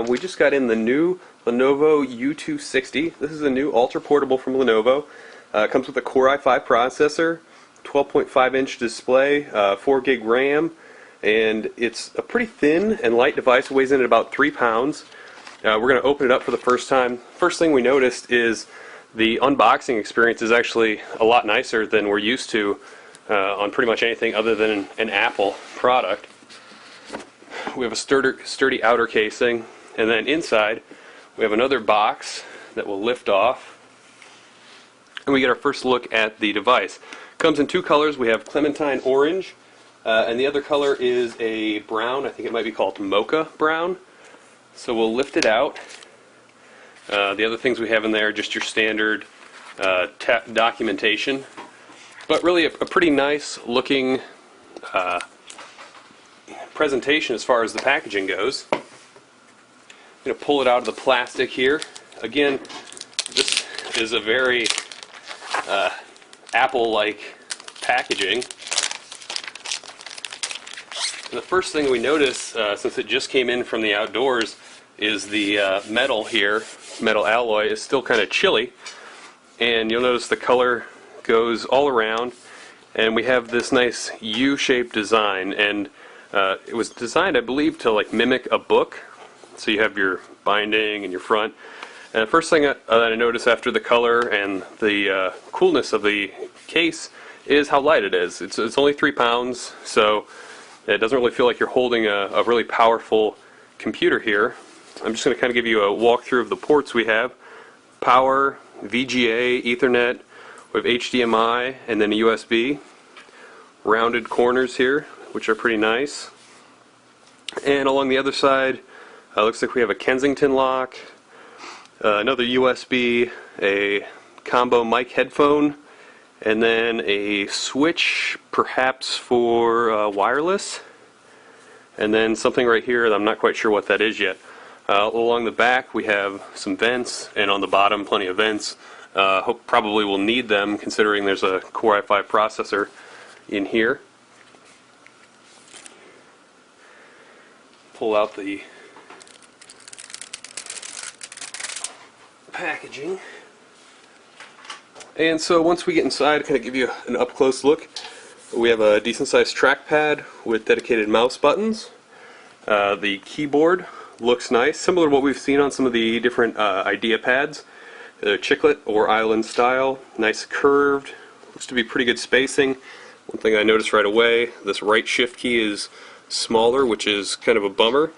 We just got in the new Lenovo U260. This is a new ultra portable from Lenovo. It comes with a Core i5 processor, 12.5-inch display, 4 gig RAM, and it's a pretty thin and light device. It weighs in at about 3 pounds. We're going to open it up for the first time. First thing we noticed is the unboxing experience is actually a lot nicer than we're used to on pretty much anything other than an Apple product. We have a sturdy outer casing, and then inside we have another box that will lift off, and we get our first look at the device. It comes in 2 colors. We have Clementine Orange, and the other color is a brown. I think it might be called Mocha Brown. So we'll lift it out. The other things we have in there are just your standard documentation, but really a pretty nice looking presentation as far as the packaging goes. I'm going to pull it out of the plastic here. Again, this is a very Apple-like packaging. And the first thing we notice, since it just came in from the outdoors, is the metal here, metal alloy, is still kind of chilly. And you'll notice the color goes all around, and we have this nice U-shaped design. And it was designed, I believe, to like mimic a book. So you have your binding and your front. And the first thing that I noticed after the color and the coolness of the case is how light it is. It's only 3 pounds, so it doesn't really feel like you're holding a really powerful computer here. I'm just going to kind of give you a walkthrough of the ports we have. Power, VGA, Ethernet, we have HDMI, and then a USB. Rounded corners here, which are pretty nice. And along the other side, looks like we have a Kensington lock, another USB, a combo mic headphone, and then a switch perhaps for wireless, and then something right here that I'm not quite sure what that is yet. Along the back we have some vents, and on the bottom plenty of vents. Probably will need them considering there's a Core i5 processor in here. Pull out the packaging. And so once we get inside, I'll kind of give you an up-close look. We have a decent-sized trackpad with dedicated mouse buttons. The keyboard looks nice, similar to what we've seen on some of the different IdeaPads. Chiclet or island style, nice curved, looks to be pretty good spacing. One thing I noticed right away, this right shift key is smaller, which is kind of a bummer,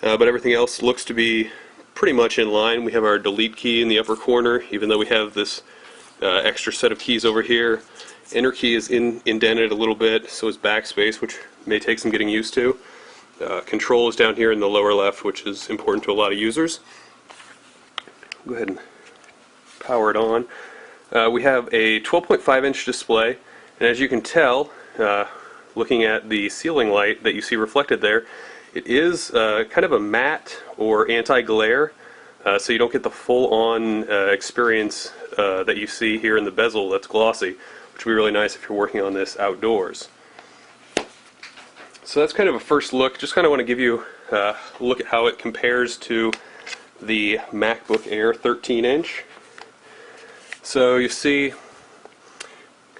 but everything else looks to be pretty much in line. We have our delete key in the upper corner, even though we have this extra set of keys over here. Enter key is indented a little bit, so is backspace, which may take some getting used to. Control is down here in the lower left, which is important to a lot of users. Go ahead and power it on. We have a 12.5-inch display, and as you can tell, looking at the ceiling light that you see reflected there, it is kind of a matte or anti-glare, so you don't get the full-on experience that you see here in the bezel that's glossy, which would be really nice if you're working on this outdoors. So that's kind of a first look. Just kind of want to give you a look at how it compares to the MacBook Air 13-inch. So you see,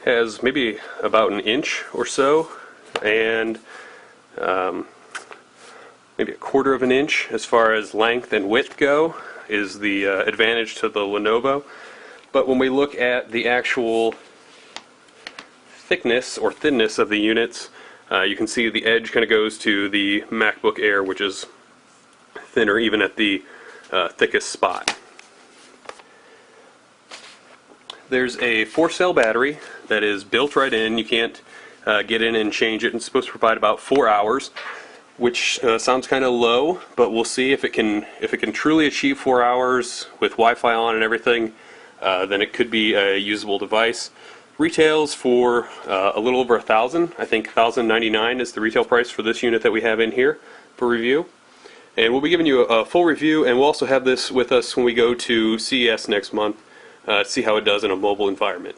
has maybe about an inch or so, and maybe a quarter of an inch as far as length and width go is the advantage to the Lenovo. But when we look at the actual thickness or thinness of the units, you can see the edge kind of goes to the MacBook Air, which is thinner even at the thickest spot. There's a 4-cell battery that is built right in. You can't get in and change it. It's supposed to provide about 4 hours, which sounds kind of low, but we'll see if it can truly achieve 4 hours with Wi-Fi on and everything. Then it could be a usable device. Retails for a little over $1,000. I think $1,099 is the retail price for this unit that we have in here for review. And we'll be giving you a full review, and we'll also have this with us when we go to CES next month. See how it does in a mobile environment.